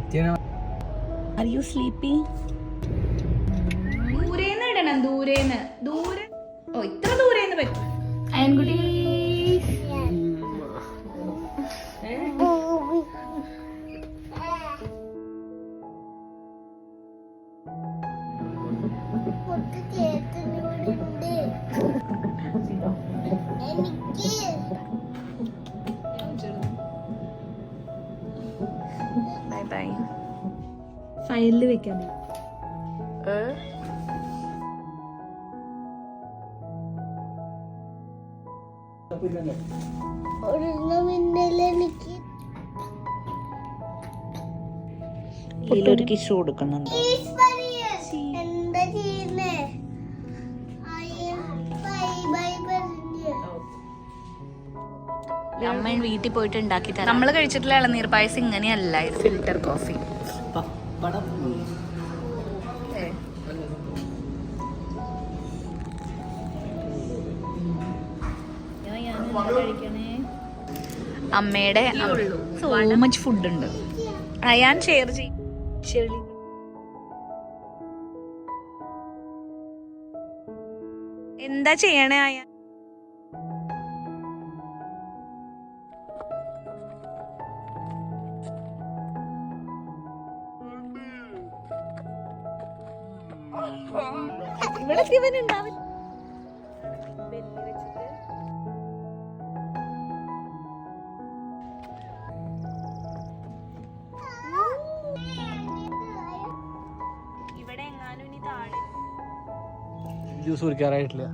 Are you sleepy? ദൂരേന്ന് ഇടണം, ദൂരേന്ന്. ദൂരെ. ഓ, ഇത്ര ദൂരേന്ന് പറ്റും. അയൻകുട്ടി. Bye bye. ഫയലിൽ വെക്കാൻ. ഒരു കിസ് കൊടുക്കുന്നുണ്ട്. അമ്മ വീട്ടിൽ പോയിട്ട് ഉണ്ടാക്കി തരാം. നമ്മള് കഴിച്ചിട്ടുള്ള ഇളനീർ പായസം ഇങ്ങനെയല്ല, ഫിൽറ്റർ കോഫി. അമ്മയുടെ സോ മച്ച് ഫുഡ് ഉണ്ട്. അയാൻ ഷെയർ ചെയ്യും. എന്താ ചെയ്യണേ അയാൻ? ഇവിടെ ഇവനുണ്ടാവില്ല. ഇവിടെ എങ്ങാനും ഇനി താഴെ ജ്യൂസ് കുടിക്കാറായിട്ടില്ല.